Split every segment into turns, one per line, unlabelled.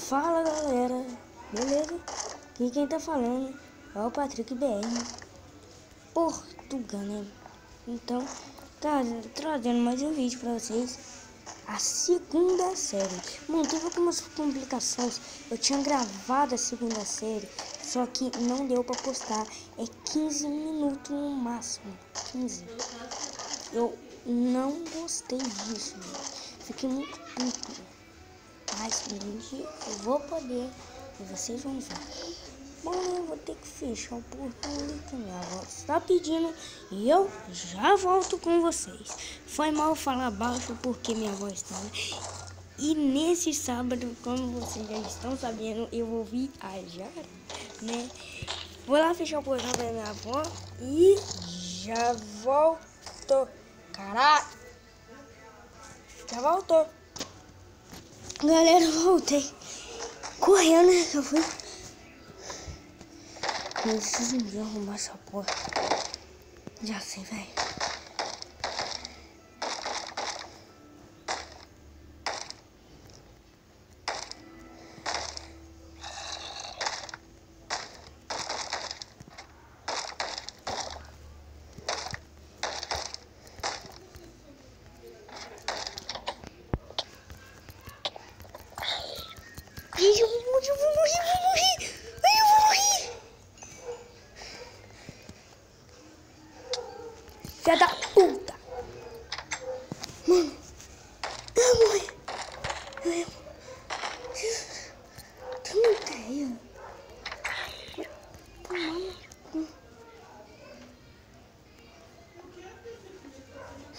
Fala galera, beleza? Aqui quem tá falando é o Patrick BR, Portugal, né? Então, tá trazendo mais um vídeo pra vocês. A segunda série. Mano, teve algumas complicações. Eu tinha gravado a segunda série, só que não deu pra postar. É 15 minutos no máximo. 15. Eu não gostei disso, mano. Fiquei muito puto. Mas um dia eu vou poder e vocês vão ver. Bom, eu vou ter que fechar o portão ali que minha avó está pedindo e eu já volto com vocês. Foi mal falar baixo porque minha avó estava. E nesse sábado, como vocês já estão sabendo, eu vou viajar, né? Vou lá fechar o portão da minha avó e já volto. Caraca! Já voltou. Galera, eu voltei correndo, eu fui. Preciso de arrumar essa porra. Já sei, velho. Eu vou morrer. Ai, eu vou morrer. Filha da puta. Mano, eu vou morrer. Tem uma ideia.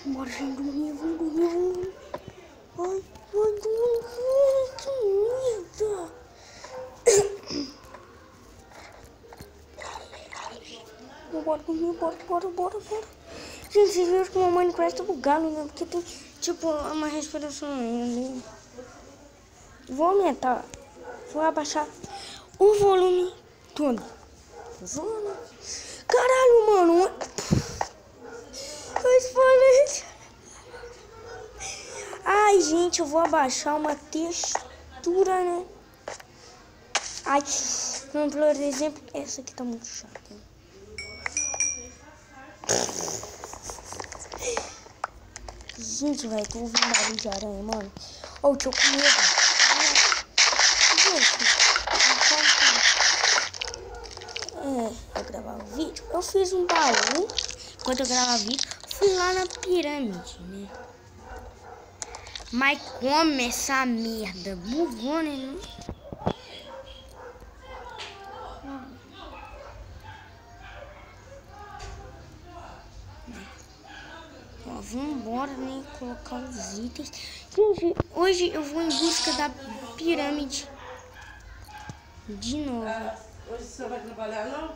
Bora, gente, vamos dormir. Ai, que merda. Bora. Gente, vocês viram que o Minecraft tá bugado, né? Porque tem, tipo, uma respiração ali. Vou aumentar. Vou abaixar o volume todo. Caralho, mano. Eu falei. Ai, gente, eu vou abaixar uma textura, né? Ai, por exemplo, essa aqui tá muito chata. Gente, velho, tô ouvindo barulho de aranha, mano. Ô, deixa eu com medo. Gente, eu gravava vídeo. Eu fiz um baú enquanto eu gravava vídeo. Fui lá na pirâmide, né? Mas como essa merda bugou, né? Ó, vambora, né? Colocar os itens. Gente, hoje eu vou em busca da pirâmide de novo.
Hoje você não vai trabalhar, não?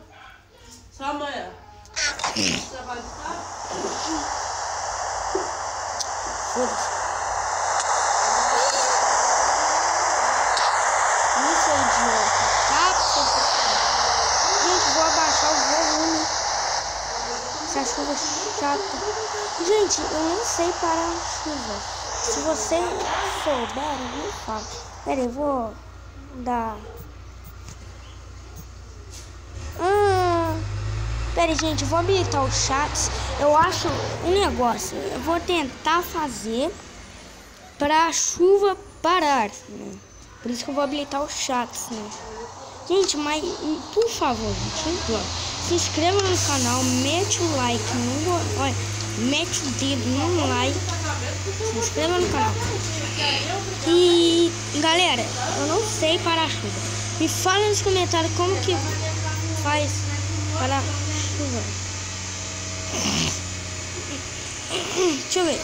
Só amanhã. Você trabalha de sábado?
Foda-se. Isso é idiota. Gente, vou abaixar o volume. Essa chuva chata. Gente, eu não sei parar a chuva. Se vocês souberem, me fala. Pera aí, eu vou dar... Pera aí, gente, eu vou habilitar os chats. Eu acho um negócio. Eu vou tentar fazer pra chuva parar, né? Por isso que eu vou habilitar os chats, né? Gente, mas por favor, gente, se inscreva no canal, mete o like mete o dedo no like, se inscreva no canal. E galera, eu não sei parar a chuva. Me fala nos comentários como que faz para a chuva. Deixa eu ver.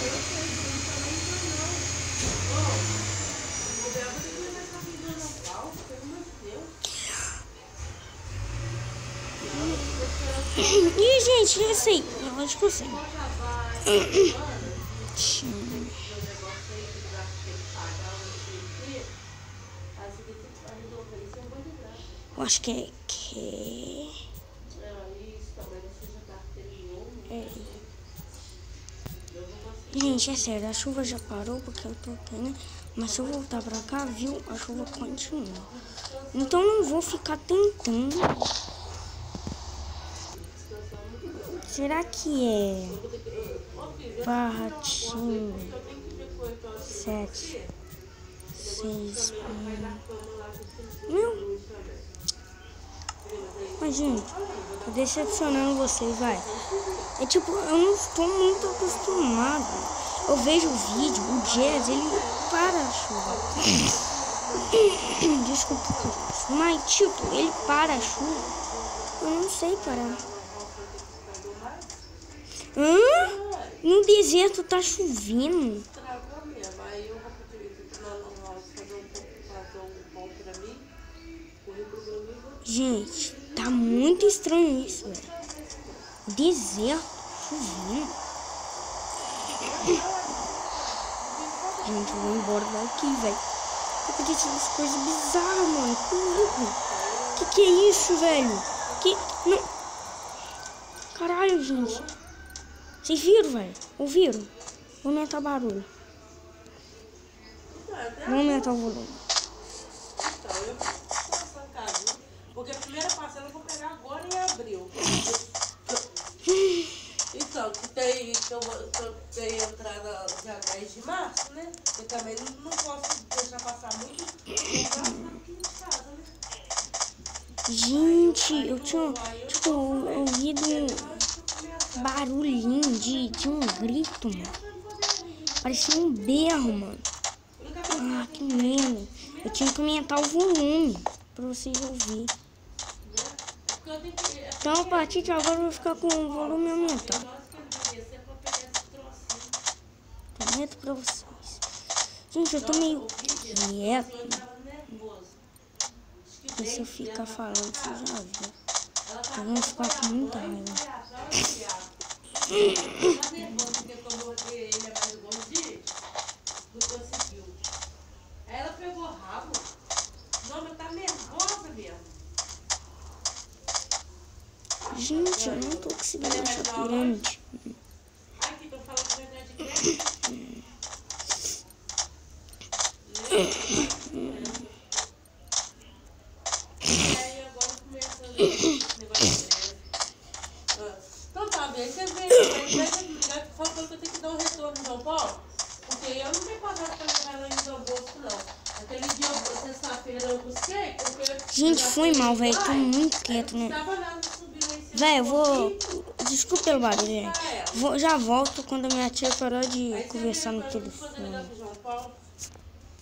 E gente, eu sei, eu acho que eu sei. Eu acho que é. Gente, é sério, a chuva já parou porque eu tô aqui, né? Mas se eu voltar pra cá, viu? A chuva continua. Então não vou ficar tentando. Será que é Barratinho 7 6 Meu. Mas gente, tô decepcionando vocês, vai. É tipo, eu não estou muito acostumado. Eu vejo o vídeo, o Jazz, ele para a chuva. Desculpa, mas tipo, ele para a chuva. Eu não sei parar. No deserto tá chovendo. Gente, tá muito estranho isso, velho. Deserto, chovendo. Gente, eu vou embora daqui, velho. Tá acontecendo umas coisas bizarras, mano, comigo. Que é isso, velho? Não. Caralho, gente. Vocês viram, velho? Ouviram? Vou aumentar o barulho. Vou aumentar o volume.
Então, eu vou passar em casa, porque a primeira parcela eu vou pegar agora em abril. Então, que eu tenho entrada dia 10 de março, né? Eu também não posso deixar passar muito tempo aqui em casa, né?
Gente, eu tinha, tipo, ouvido um barulhinho de um grito, mano. Parecia um berro, mano. Ah, que merda. Eu tinha que aumentar o volume pra vocês ouvirem. Então, a partir de agora, eu vou ficar com o volume aumentado. Prometo pra vocês. Gente, eu tô meio quieto. E se eu ficar falando, vocês já viram. Eu vou ficar com muita raiva.
Ela pegou rabo. Não, mas tá nervosa mesmo.
Gente, eu não tô conseguindo achar pirâmide.
Aqui, tô falando com a de E aí agora começa esse negócio de então tá, bem, você vê, só que eu tenho que dar um retorno em São Paulo, porque eu não tenho passado pra levar ela em São Paulo, não. Aquele dia, sexta-feira, eu busquei, porque...
Gente, foi mal, velho. Tô muito quieto, né? Velho, eu vou... Desculpa pelo barulho, gente. Já volto quando a minha tia parar de conversar no telefone.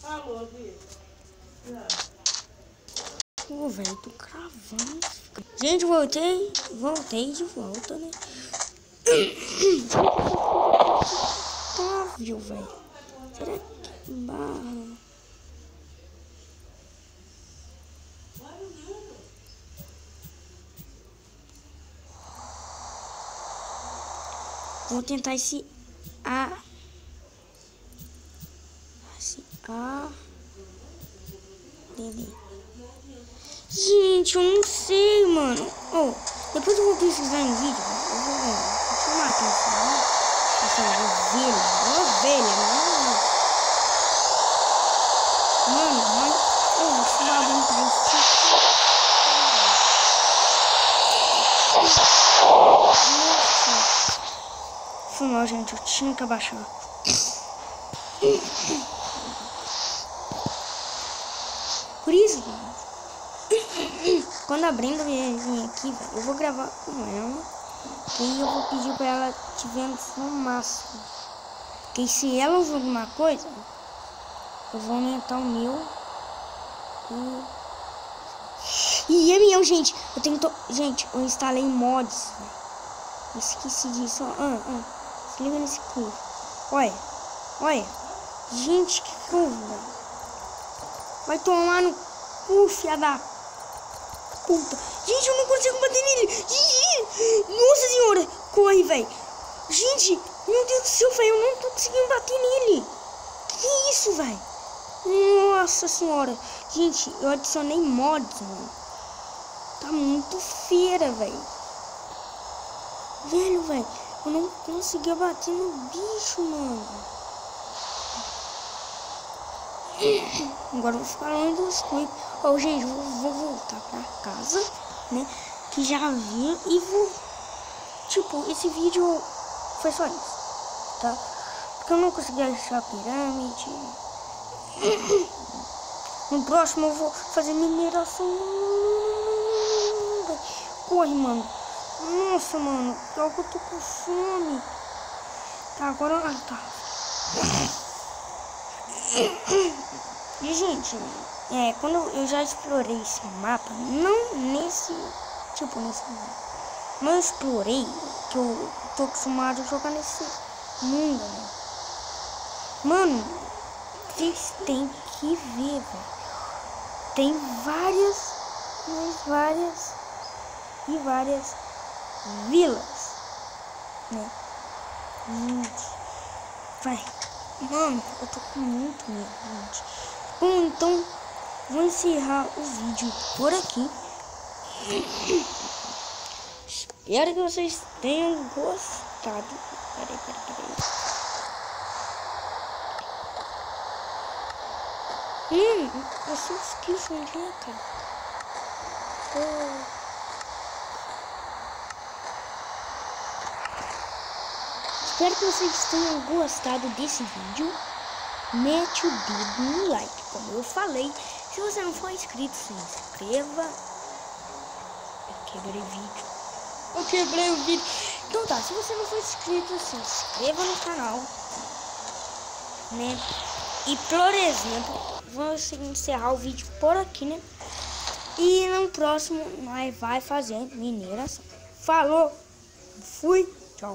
Falou, filho.
Pô, velho, tô cravando. Gente, voltei de volta, né? Tá, viu, velho? Será que barra? Vou tentar esse A. Gente, eu não sei, mano. Depois eu vou pesquisar em vídeo. Eu vou ver. Deixa eu matar essa ovelha. Mano, olha. Esse bagulho tá em foi mal, gente. Eu tinha que abaixar. Por isso, quando a Brenda vir aqui, velho, eu vou gravar com ela. E aí eu vou pedir pra ela te vendo no máximo. Porque se ela usar alguma coisa, eu vou aumentar o meu. E é meu, gente. Gente, eu instalei mods, velho. Esqueci disso, ó. Se liga nesse curvo. Olha. Gente, que curvo, velho. Vai tomar no cu, filha da puta. Gente, eu não consigo bater nele. Nossa senhora. Corre, velho. Gente, meu Deus do céu, velho. Eu não tô conseguindo bater nele. Que isso, velho? Nossa senhora. Gente, eu adicionei mods, mano. Tá muito feira, velho. Velho. Eu não conseguia bater no bicho, mano. Agora eu vou ficar longe dos clipes. Ó, gente, vou voltar pra casa, né? Que já vi e vou... Tipo, esse vídeo foi só isso, tá? Porque eu não consegui achar a pirâmide. No próximo eu vou fazer mineração. Corre, mano. Nossa, mano. Pior que eu tô com fome. Tá, agora... tá. E, gente, quando eu já explorei esse mapa, não nesse... Tipo, nesse... Não eu explorei, que eu tô acostumado a jogar nesse mundo, né? Mano, vocês têm que ver, velho. Tem várias vilas, né? Gente, vai. Mano, eu tô com muito medo, gente. Bom, então, vou encerrar o vídeo por aqui. Espero que vocês tenham gostado. Peraí. Você esqueceu de minha cara. Espero que vocês tenham gostado desse vídeo. Mete o dedo no like, como eu falei. Se você não for inscrito, se inscreva. Eu quebrei o vídeo. Então tá, se você não for inscrito, se inscreva no canal, né? E por exemplo, vamos encerrar o vídeo por aqui, né? E no próximo nós vai fazer mineração. Falou, fui, tchau.